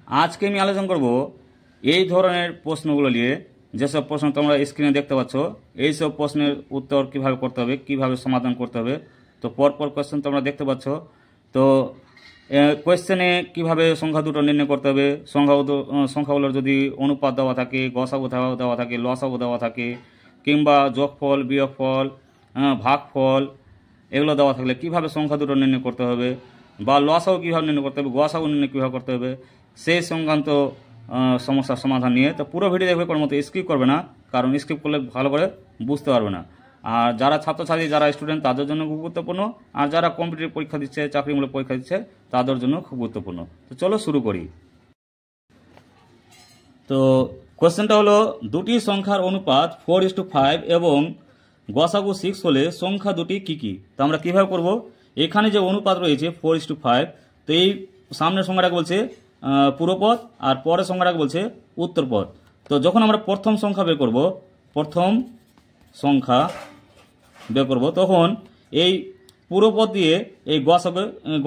আজকে আমি আলোচনা করব এই ধরনের প্রশ্নগুলো নিয়ে। যেসব প্রশ্ন তোমরা স্ক্রিনে দেখতে পাচ্ছ, এই সব প্রশ্নের উত্তর কিভাবে করতে হবে, কিভাবে সমাধান করতে হবে। তো পরপর কোয়েশ্চেন তোমরা দেখতে পাচ্ছ। তো কোয়েশ্চেনে কিভাবে সংখ্যা দুটো নির্ণয় করতে হবে, সংখ্যাগুলোর যদি অনুপাত দেওয়া থাকে, গসাগু দেওয়া থাকে, লসাগু দেওয়া থাকে, কিংবা যোগফল, বিয়োগফল, ভাগফল এগুলো দেওয়া থাকলে কিভাবে সংখ্যা দুটো নির্ণয় করতে হবে, বা লসাগু কীভাবে নির্ণয় করতে হবে, গসাগু নির্ণয় কীভাবে করতে হবে, সেই সংক্রান্ত সমস্যার সমাধান নিয়ে। তো পুরো ভিডিও দেখবে, কোনো মতো স্কিপ করবে না, কারণ স্কিপ করলে ভালো করে বুঝতে পারবে না। আর যারা ছাত্রছাত্রী, যারা স্টুডেন্ট, তাদের জন্য খুব গুরুত্বপূর্ণ। আর যারা কম্পিটিটিভ পরীক্ষা দিচ্ছে, চাকরিমূলক পরীক্ষা দিচ্ছে, তাদের জন্য খুব গুরুত্বপূর্ণ। তো চলো শুরু করি। তো কোশ্চেনটা হলো, দুটি সংখ্যার অনুপাত 4:5 এবং গসাগু 6 হলে সংখ্যা দুটি কী কী? তো আমরা কীভাবে করব? এখানে যে অনুপাত রয়েছে 4:5, তো এই সামনের সংখ্যাটাকে বলছে পূর্বপদ, আর পরের সংখ্যাটাকে বলছে উত্তরপদ। তো যখন আমরা প্রথম সংখ্যা বের করব, তখন এই পূর্বপদ দিয়ে এই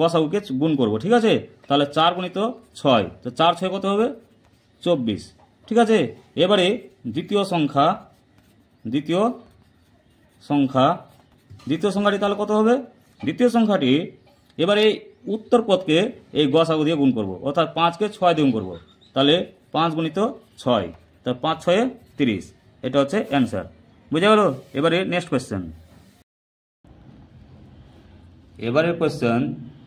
গসাগুকে গুণ করব, ঠিক আছে? তাহলে 4 গুণিত 6, তো 4 6 কত হবে? 24, ঠিক আছে? এবারে দ্বিতীয় সংখ্যাটি তাহলে কত হবে? দ্বিতীয় সংখ্যাটি এবারে উত্তর পদকে এই গসাগু দিয়ে গুণ করব, অর্থাৎ 5কে 6 দিয়ে গুণ করব। তাহলে 5 গুণিত 6, তাহলে 5 6 30। এটা হচ্ছে অ্যান্সার। বুঝে গেল? এবারে নেক্সট কোয়েশ্চেন। এবারের কোয়েশ্চেন,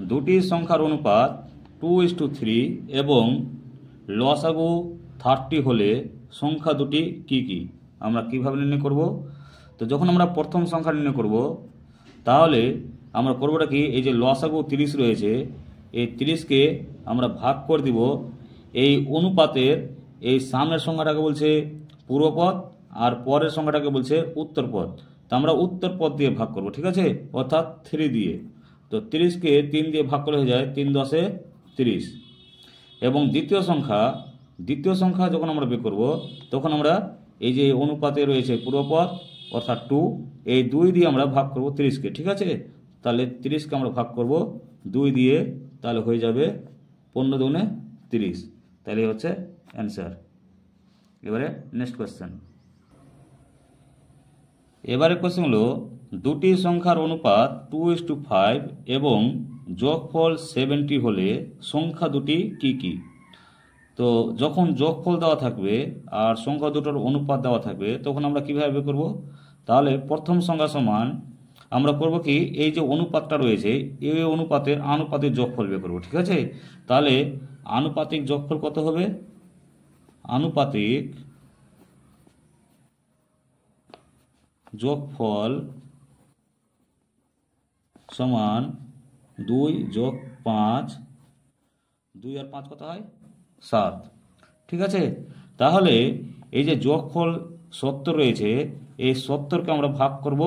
দুটি সংখ্যার অনুপাত 2:3 এবং লসাগু 30 হলে সংখ্যা দুটি কি কি? আমরা কিভাবে নির্ণয় করব? তো যখন আমরা প্রথম সংখ্যা নির্ণয় করব, তাহলে আমরা করবোটা কি, এই যে লসাগু 30 রয়েছে, এই 30কে আমরা ভাগ করে দিব এই অনুপাতের এই সামনের সংখ্যাটাকে বলছে পূর্বপদ, আর পরের সংখ্যাটাকে বলছে উত্তরপদ। তো আমরা উত্তরপদ দিয়ে ভাগ করব, ঠিক আছে? অর্থাৎ 3 দিয়ে। তো 30কে 3 দিয়ে ভাগ করে হয়ে যায় 3 10 30। এবং দ্বিতীয় সংখ্যা যখন আমরা বের করব, তখন আমরা এই যে অনুপাতে রয়েছে পূর্বপদ অর্থাৎ 2, এই 2 দিয়ে আমরা ভাগ করব 30কে, ঠিক আছে? তাহলে 30কে আমরা ভাগ করব 2 দিয়ে, তাহলে হয়ে যাবে 15 দুগুণে 30। তাহলে হচ্ছে অ্যান্সার। এবারে নেক্সট কোয়েশ্চেন। এবারে কোয়েশ্চেন হলো, দুটি সংখ্যার অনুপাত 2:5 এবং যোগফল 70 হলে সংখ্যা দুটি কি কি? তো যখন যোগফল দেওয়া থাকবে আর সংখ্যা দুটোর অনুপাত দেওয়া থাকবে, তখন আমরা কিভাবে বের করব? তাহলে প্রথম সংখ্যা সমান আমরা করব কি, এই যে অনুপাতটা রয়েছে, এই অনুপাতের আনুপাতিক যোগফল বের করব, ঠিক আছে? তাহলে আনুপাতিক যোগফল কত হবে? আনুপাতিক যোগফল সমান 2 যোগ 5, 2 আর 5 কত হয়? 7, ঠিক আছে? তাহলে এই যে যোগফল 70 রয়েছে, এই 70কে আমরা ভাগ করব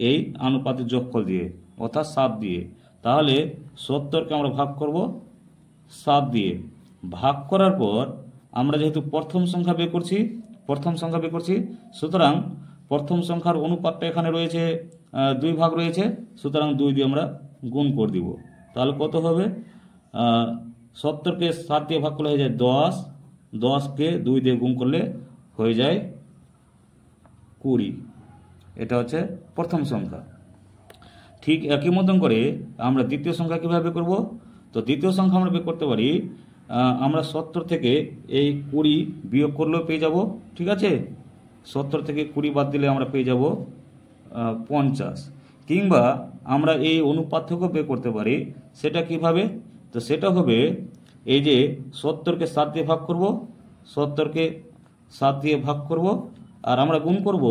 এই আনুপাতিক যোগফল দিয়ে, অর্থাৎ 7 দিয়ে। তাহলে 70কে আমরা ভাগ করব 7 দিয়ে। ভাগ করার পর আমরা যেহেতু প্রথম সংখ্যা বের করছি, সুতরাং প্রথম সংখ্যার অনুপাতটা এখানে রয়েছে 2 ভাগ রয়েছে, সুতরাং 2 দিয়ে আমরা গুণ করে দিব। তাহলে কত হবে? 70কে 7 দিয়ে ভাগ করলে হয়ে যায় 10, 10কে 2 দিয়ে গুণ করলে হয়ে যায় 20। এটা হচ্ছে প্রথম সংখ্যা। ঠিক একই মতন করে আমরা দ্বিতীয় সংখ্যা কীভাবে করব? তো দ্বিতীয় সংখ্যা আমরা বের করতে পারি, আমরা 70 থেকে এই 20 বিয়োগ করলেও পেয়ে যাব, ঠিক আছে? 70 থেকে 20 বাদ দিলে আমরা পেয়ে যাব 50। কিংবা আমরা এই অনুপাত থেকেও বের করতে পারি। সেটা কিভাবে? তো সেটা হবে, এই যে 70কে 7 দিয়ে ভাগ করব, 70কে 7 দিয়ে ভাগ করব, আর আমরা গুণ করব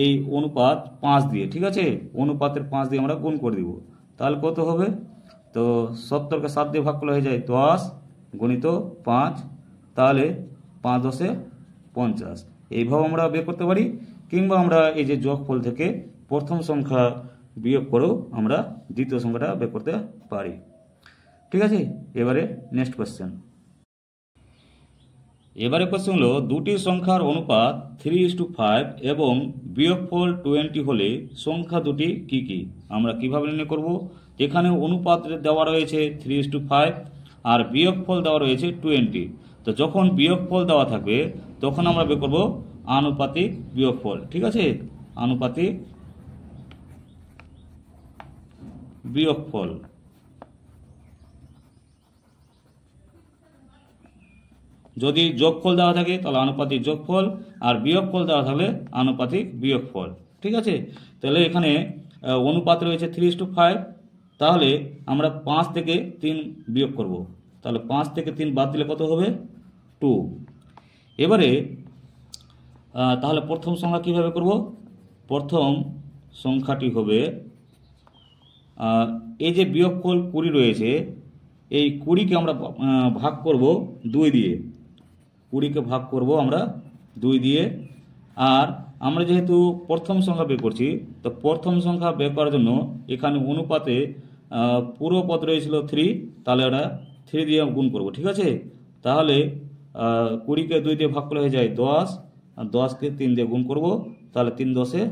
এই অনুপাত 5 দিয়ে, ঠিক আছে? অনুপাতের 5 দিয়ে আমরা গুণ করে দিব। তাহলে কত হবে? তো 70কে 7 দিয়ে ভাগ করলে হয়ে যায় 10 গুণিত 5, তাহলে 5 10 50। এইভাবে আমরা বের করতে পারি। কিংবা আমরা এই যে যোগফল থেকে প্রথম সংখ্যা বিয়োগ করেও আমরা দ্বিতীয় সংখ্যাটা বের করতে পারি, ঠিক আছে? এবারে নেক্সট কোয়েশ্চেন। এবারে কোয়েশ্চেন হলো, দুটি সংখ্যার অনুপাত 3:5 এবং বিয়োগফল 20 হলে সংখ্যা দুটি কি কি? আমরা কিভাবে নির্ণয় করব? এখানে অনুপাত দেওয়া রয়েছে 3:5, আর বিয়োগফল দেওয়া রয়েছে 20। তো যখন বিয়োগফল দেওয়া থাকবে তখন আমরা বের করব আনুপাতিক বিয়োগফল। ঠিক আছে, আনুপাতিক বিয়োগফল। যদি যোগফল দেওয়া থাকে তাহলে আনুপাতিক যোগফল, আর বিয়োগফল দেওয়া থাকলে আনুপাতিক বিয়োগফল। ঠিক আছে, তাহলে এখানে অনুপাত রয়েছে 3:5। তাহলে আমরা 5 থেকে 3 বিয়োগ করব। তাহলে 5 থেকে 3 বাদ দিলে কত হবে? 2। এবারে তাহলে প্রথম সংখ্যা কিভাবে করব? প্রথম সংখ্যাটি হবে এই যে বিয়োগফল 20 রয়েছে, এই 20কে আমরা ভাগ করব 2 দিয়ে। 20কে ভাগ করব আমরা 2 দিয়ে। আর আমরা যেহেতু প্রথম সংখ্যা বের করছি, তো প্রথম সংখ্যা বের করার জন্য এখানে অনুপাতে পুরো পদ রয়েছিল 3, তাহলে ওটা 3 দিয়ে গুণ করব। ঠিক আছে, তাহলে 20কে 2 দিয়ে ভাগ করলে হয়ে যায় 10, আর 10কে 3 দিয়ে গুণ করব, তাহলে 3 10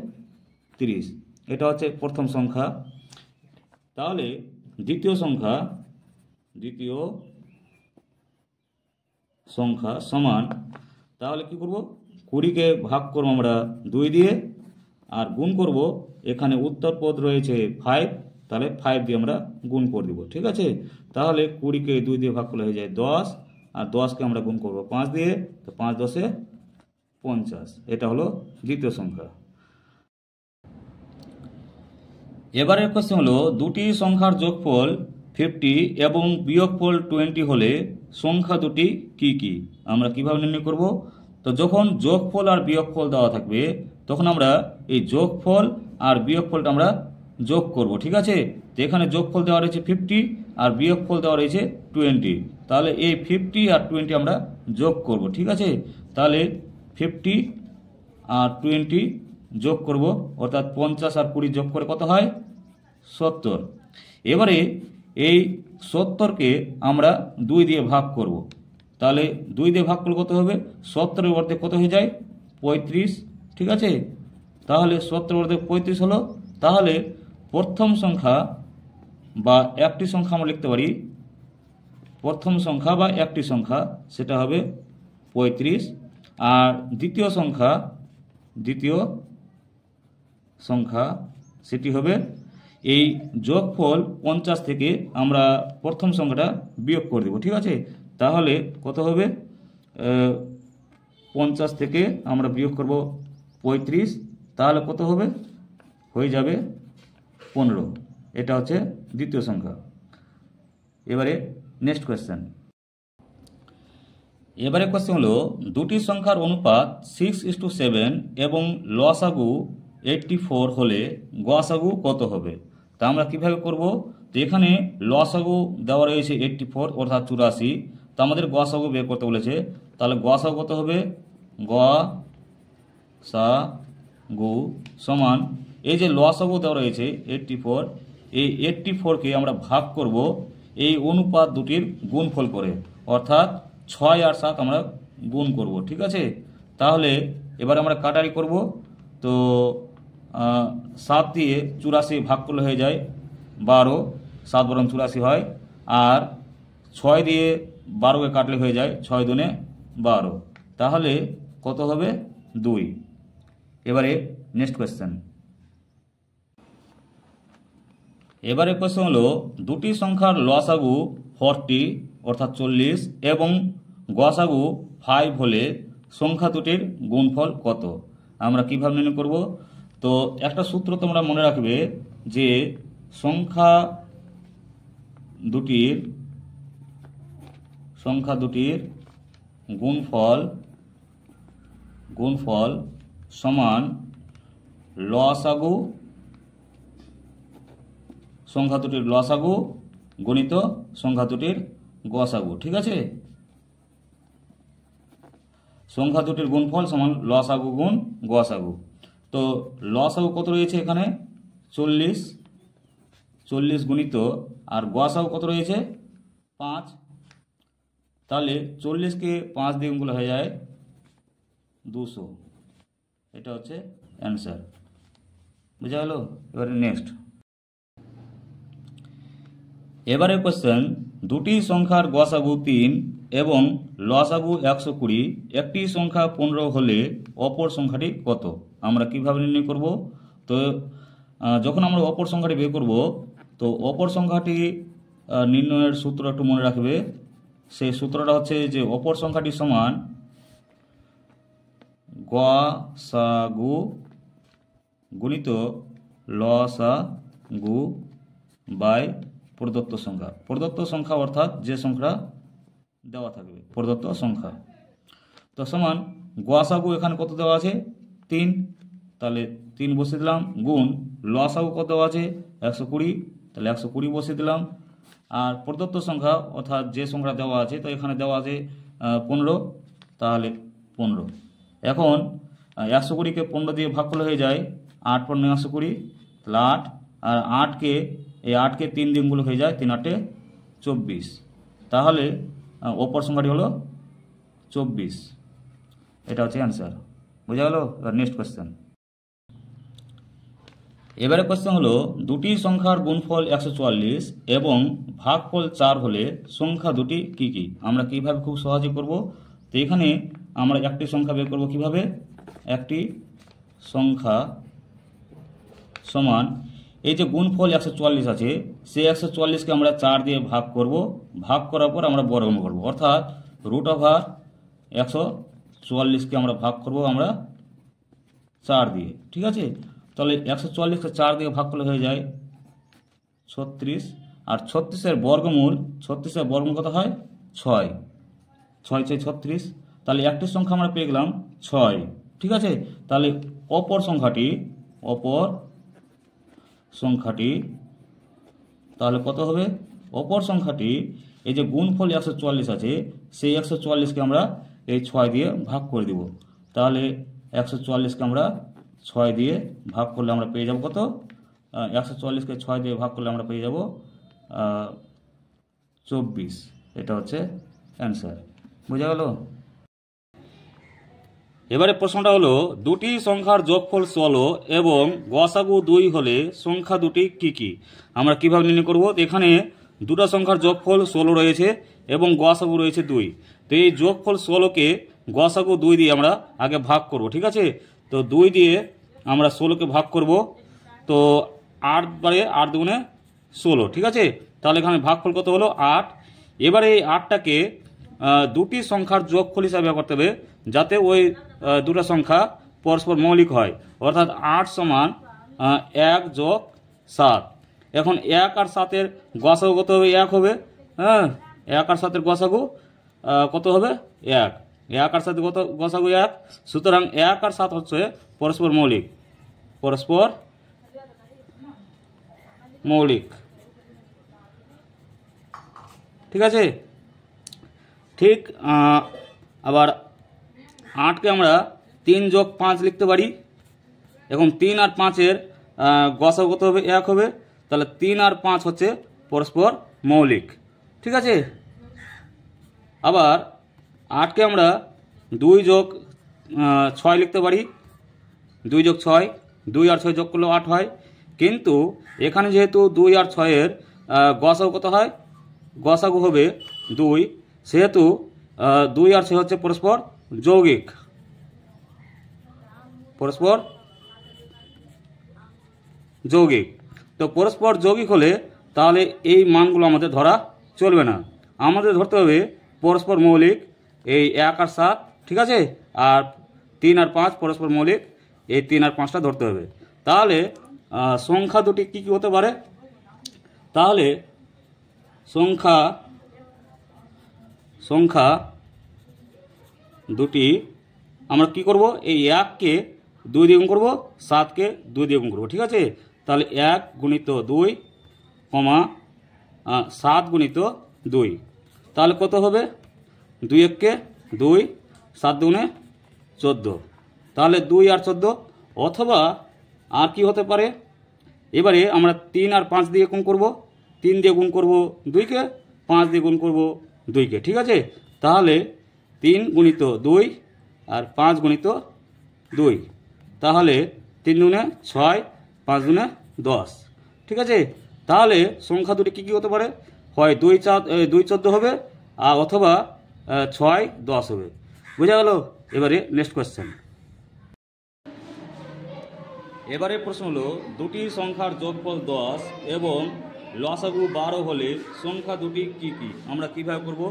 30। এটা হচ্ছে প্রথম সংখ্যা। তাহলে দ্বিতীয় সংখ্যা সমান, তাহলে কি করব? 20কে ভাগ করব আমরা 2 দিয়ে, আর গুণ করব এখানে উত্তর পদ রয়েছে 5, তাহলে 5 দিয়ে আমরা গুণ করে দিব। ঠিক আছে, তাহলে 20কে 2 দিয়ে ভাগ করলে হয়ে যায় 10, আর 10কে আমরা গুণ করব 5 দিয়ে, তো 5 10 50। এটা হলো দ্বিতীয় সংখ্যা। এবারের কোশ্চেন হলো দুটি সংখ্যার যোগফল 50 এবং বিয়োগফল 20 হলে সংখ্যা দুটি কি কি? আমরা কিভাবে নির্ণয় করব? তো যখন যোগফল আর বিয়োগফল দেওয়া থাকবে তখন আমরা এই যোগফল আর বিয়োগফলটা আমরা যোগ করব। ঠিক আছে, তো এখানে যোগফল দেওয়া রয়েছে 50 আর বিয়োগফল দেওয়া রয়েছে 20। তাহলে এই 50 আর 20 আমরা যোগ করব। ঠিক আছে, তাহলে 50 আর 20 যোগ করব, অর্থাৎ 50 আর 20 যোগ করে কত হয়? 70। এবারে এই 70কে আমরা 2 দিয়ে ভাগ করব। তাহলে 2 দিয়ে ভাগ করলে কত হবে? 70 এর অর্ধেক কত হয়ে যায়? 35। ঠিক আছে, তাহলে 70 অর্ধেক 35 হলো। তাহলে প্রথম সংখ্যা বা একটি সংখ্যা আমরা লিখতে পারি, প্রথম সংখ্যা বা একটি সংখ্যা সেটা হবে 35। আর দ্বিতীয় সংখ্যা সেটি হবে এই যোগফল 50 থেকে আমরা প্রথম সংখ্যাটা বিয়োগ করে দেব। ঠিক আছে, তাহলে কত হবে? 50 থেকে আমরা বিয়োগ করব 35, তাহলে কত হবে? হয়ে যাবে 15। এটা হচ্ছে দ্বিতীয় সংখ্যা। এবারে নেক্সট কোয়েশ্চেন। এবারে কোয়েশ্চেন হলো দুটি সংখ্যার অনুপাত 6:7 এবং লসাগু 84 হলে গসাগু কত হবে? তা আমরা কিভাবে করব? তো এখানে লসাগু দেওয়া রয়েছে 84 অর্থাৎ 84, তো আমাদের গসাগু বের করতে বলেছে। তাহলে গসাগু কত হবে? গসাগু সমান এই যে লসাগু দেওয়া রয়েছে 84, এই 84কে আমরা ভাগ করব এই অনুপাত দুটির গুণফল করে, অর্থাৎ 6 আর 7 আমরা গুণ করব। ঠিক আছে, তাহলে এবার আমরা কাটারি করব। তো 7 দিয়ে 84 ভাগ করলে হয়ে যায় 12, 7 বরং 84 হয়। আর 6 দিয়ে 12কে কাটলে হয়ে যায় 6 দুনে 12, তাহলে কত হবে? 2। এবারে নেক্সট কোয়েশ্চেন। এবারে কোয়েশ্চেন হলো দুটি সংখ্যার লসাগু 40 অর্থাৎ 40 এবং গসাগু 5 হলে সংখ্যা দুটির গুণফল কত? আমরা কিভাবে নির্ণয় করব? তো একটা সূত্র তোমরা মনে রাখবে যে সংখ্যা দুটির গুণফল সমান লসাগু, সংখ্যা দুটির লসাগু গণিত সংখ্যা দুটির গসাগু। ঠিক আছে, সংখ্যা দুটির গুণফল সমান লসাগু গুণ গসাগু। তো লসাগু কত রয়েছে এখানে? 40 গুণিত, আর গসাগু কত রয়েছে? 5। তাহলে 40কে 5 দিয়ে গুণ করলে হয়ে যায় 200। এটা হচ্ছে অ্যান্সার। বুঝা গেল? এবারে নেক্সট। এবারে কোশ্চেন, দুটি সংখ্যার গসাগু 3 এবং লসাগু 120, একটি সংখ্যা 15 হলে অপর সংখ্যাটি কত? আমরা কিভাবে নির্ণয় করব? তো যখন আমরা অপর সংখ্যাটি বের করব, তো অপর সংখ্যাটি নির্ণয়ের সূত্র একটু মনে রাখবে। সেই সূত্রটা হচ্ছে যে অপর সংখ্যাটি সমান গসাগু গুণিত লসাগু বাই প্রদত্ত সংখ্যা। প্রদত্ত সংখ্যা অর্থাৎ যে সংখ্যা দেওয়া থাকবে, প্রদত্ত সংখ্যা। তো সমান গসাগু এখানে কত দেওয়া আছে? 3, তাহলে 3 বসিয়ে দিলাম, গুণ লসাগু কত দেওয়া আছে? 120, তাহলে 120 বসিয়ে দিলাম। আর প্রদত্ত সংখ্যা অর্থাৎ যে সংখ্যা দেওয়া আছে, তো এখানে দেওয়া আছে 15, তাহলে 15। এখন 120কে 15 দিয়ে ভাগ করলে হয়ে যায় 8 × 120, তাহলে 8। আর 8কে 3 দিয়ে গুণ হয়ে যায় 3 × 8 = 24। তাহলে অপর সংখ্যাটি হলো 24। এটা হচ্ছে অ্যান্সার। বোঝা গেল? এবার নেক্সট কোয়েশ্চেন। এবারে কোয়েশ্চেন হলো দুটি সংখ্যার গুণফল 144 এবং ভাগফল 4 হলে সংখ্যা দুটি কি কি? আমরা কিভাবে খুব সহজে করব? তো এখানে আমরা একটি সংখ্যা বের করব। কিভাবে? একটি সংখ্যা সমান এই যে গুণফল 144 আছে, সেই 144কে আমরা 4 দিয়ে ভাগ করব। ভাগ করার পর আমরা বর্গমূল করব, অর্থাৎ √144কে আমরা ভাগ করব আমরা 4 দিয়ে। ঠিক আছে? তাহলে 144কে 4 দিয়ে ভাগ করলে হয়ে যায় 36। আর 36-এর বর্গমূল কত হয়? 6। 6 × 36, তাহলে একটি সংখ্যা আমরা পেয়ে গেলাম 6। ঠিক আছে? তাহলে অপর সংখ্যাটি তাহলে কত হবে? অপর সংখ্যাটি এই যে গুণফল 144 আছে, সেই 144কে আমরা এই 6 দিয়ে ভাগ করে দিব। তাহলে 144কে আমরা 6 দিয়ে ভাগ করলে আমরা পেয়ে যাব কত? 144কে 6 দিয়ে ভাগ করলে আমরা পেয়ে যাব 24। এটা হচ্ছে অ্যান্সার। বোঝা গেল? এবারে প্রশ্নটা হলো দুটি সংখ্যার যোগফল 16 এবং গসাগু 2 হলে সংখ্যা দুটি কি কি? আমরা কিভাবে নির্ণয় করব? এখানে দুটো সংখ্যার যোগফল 16 রয়েছে এবং গসাগু রয়েছে 2। তো এই যোগফল 16কে গসাগু 2 দিয়ে আমরা আগে ভাগ করব। ঠিক আছে? তো 2 দিয়ে আমরা 16কে ভাগ করব। তো 8 বারে 8 দুগুণে 16। ঠিক আছে? তাহলে এখানে ভাগফল কত হলো? 8। এবারে এই 8টাকে দুটি সংখ্যার যোগফল হিসাবে ব্যবহার করতে হবে, যাতে ওই দুটো সংখ্যা পরস্পর মৌলিক হয়। অর্থাৎ 8 সমান 1 + 7। এখন 1 আর 7-এর গসাগু কত হবে? 1 হবে। হ্যাঁ, 1 আর 7-এর গসাগু কত হবে? 1। 1 আর 7 কত? গসাগু 1। সুতরাং 1 আর 7 হচ্ছে পরস্পর মৌলিক। ঠিক আছে? ঠিক আবার 8কে আমরা 3 + 5 লিখতে পারি। এখন 3 আর 5-এর গসাগু কত হবে? 1 হবে। তাহলে 3 আর 5 হচ্ছে পরস্পর মৌলিক। ঠিক আছে? আবার 8কে আমরা 2 + 6 লিখতে পারি। 2 + 6, 2 আর 6 যোগ করলেও 8 হয়। কিন্তু এখানে যেহেতু 2 আর 6-এর গসাগু কত হয়? গসাগু হবে 2, সেহেতু 2 আর 6 হচ্ছে পরস্পর যৌগিক। তো পরস্পর যৌগিক হলে তাহলে এই মানগুলো আমাদের ধরা চলবে না। আমাদের ধরতে হবে পরস্পর মৌলিক এই 1 আর 7। ঠিক আছে? আর 3 আর 5 পরস্পর মৌলিক, এই 3 আর 5টা ধরতে হবে। তাহলে সংখ্যা দুটি কি কি হতে পারে? তাহলে সংখ্যা দুটি আমরা কি করব? এই 1কে 2 দিয়ে গুণ করব, 7কে 2 দিয়ে গুণ করব। ঠিক আছে? তাহলে 1 × 2, 7 × 2, তাহলে কত হবে? 2 × 1 = 2, 7 × 2 = 14। তাহলে 2 আর 14। অথবা আর কি হতে পারে? এবারে আমরা 3 আর 5 দিয়ে গুণ করব। 3 দিয়ে গুণ করব 2কে, 5 দিয়ে গুণ করব 2কে। ঠিক আছে? তাহলে 3 × 2 আর 5 × 2, তাহলে 3 × 6, 5 × 10। ঠিক আছে? তাহলে সংখ্যা দুটি কি কি হতে পারে? হয় 2 14 হবে আর অথবা 6 10 হবে। বুঝা গেল? এবারে নেক্সট কোয়েশ্চেন। এবারে প্রশ্ন হলো দুটি সংখ্যার যোগফল 10 এবং লসাগু 12 হলে সংখ্যা দুটি কি কি? আমরা কিভাবে করব?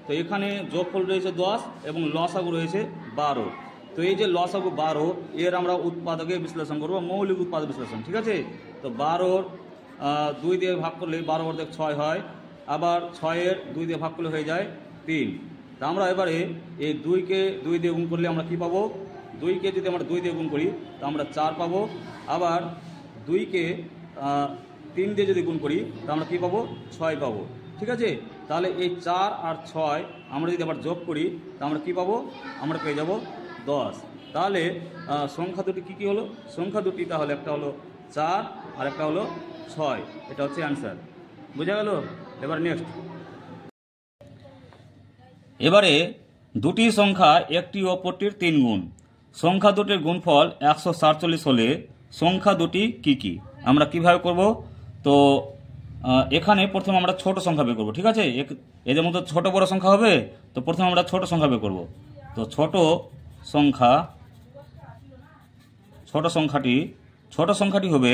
তো এখানে যোগফল রয়েছে 10 এবং লসাগু রয়েছে 12। তো এই যে লসাগু 12 এর আমরা উৎপাদকে বিশ্লেষণ করব, মৌলিক উৎপাদক বিশ্লেষণ। ঠিক আছে? তো 12 2 দিয়ে ভাগ করলে 12 অর্ধেক 6 হয়, আবার 6-এর 2 দিয়ে ভাগ করলে হয়ে যায় 3। তা আমরা এবারে এই 2কে 2 দিয়ে গুণ করলে আমরা কি পাবো? 2কে যদি আমরা 2 দিয়ে গুণ করি তো আমরা 4 পাবো, আবার 2কে 3 দিয়ে যদি গুণ করি তো আমরা কী পাবো? 6 পাবো। ঠিক আছে? তাহলে এই 4 আর 6 আমরা যদি আবার যোগ করি তা আমরা কী পাবো? আমরা পেয়ে যাব 10। তাহলে সংখ্যা দুটি কী কী হলো? সংখ্যা দুটি তাহলে একটা হলো 4 আর একটা হলো 6। এটা হচ্ছে অ্যান্সার। বুঝা গেল? এবার নেক্সট। এবারে দুটি সংখ্যা একটি অপরটির 3 গুণ। সংখ্যা দুটির গুণফল 147 হলে সংখ্যা দুটি কি কি? আমরা কিভাবে করব? তো এখানে প্রথমে আমরা ছোট সংখ্যা বের করব। ঠিক আছে? এদের মধ্যে ছোট বড় সংখ্যা হবে, তো প্রথমে আমরা ছোট সংখ্যা বের করব। তো ছোট সংখ্যাটি হবে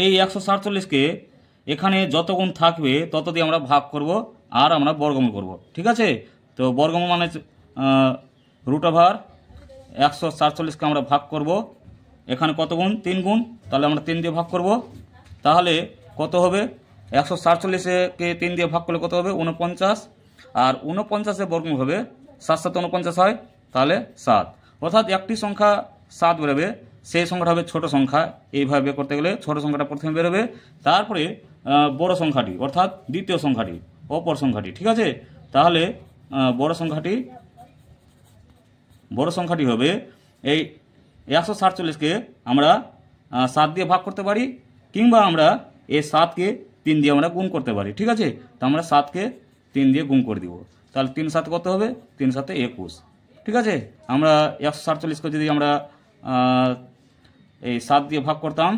এই 147কে এখানে যত গুণ থাকবে তত দিয়ে আমরা ভাগ করব আর আমরা বর্গমূল করব। ঠিক আছে? তো বর্গমূল মানে √147কে আমরা ভাগ করব। এখানে কত গুণ? 3 গুণ, তাহলে আমরা 3 দিয়ে ভাগ করব। তাহলে কত হবে? 147কে 3 দিয়ে ভাগ করলে কত হবে? 49। আর 49-এর বর্গমূল হবে 7 7 49 হয়, তাহলে 7। অর্থাৎ একটি সংখ্যা 7 বেরোবে, সেই সংখ্যাটা হবে ছোট সংখ্যা। এইভাবে বের করতে গেলে ছোট সংখ্যাটা প্রথমে বেরোবে, তারপরে বড় সংখ্যাটি অর্থাৎ দ্বিতীয় সংখ্যাটি, অপর সংখ্যাটি। ঠিক আছে? তাহলে বড় সংখ্যাটি হবে এই 147কে আমরা 7 দিয়ে ভাগ করতে পারি, কিংবা আমরা এই 7কে 3 দিয়ে আমরা গুণ করতে পারি। ঠিক আছে? তো আমরা 7কে 3 দিয়ে গুণ করে দিব। তাহলে 3 7 কত হবে? 3 7 21। ঠিক আছে? আমরা 147কে যদি আমরা এই 7 দিয়ে ভাগ করতাম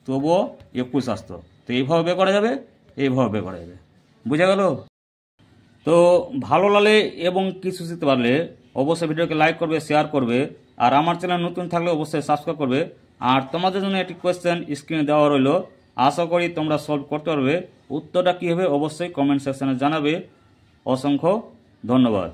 তবুও 21 আসতো। তো এইভাবে বের করা যাবে, এইভাবে বের করা যাবে। বুঝা গেল? তো ভালো লাগলে এবং কিছু শিখতে পারলে অবশ্যই ভিডিওকে লাইক করবে, শেয়ার করবে, আর আমার চ্যানেল নতুন থাকলে অবশ্যই সাবস্ক্রাইব করবে। আর তোমাদের জন্য একটি কোয়েশ্চেন স্ক্রিনে দেওয়া রইল, আশা করি তোমরা সলভ করতে পারবে। উত্তরটা কী হবে অবশ্যই কমেন্ট সেকশনে জানাবে। অসংখ্য ধন্যবাদ।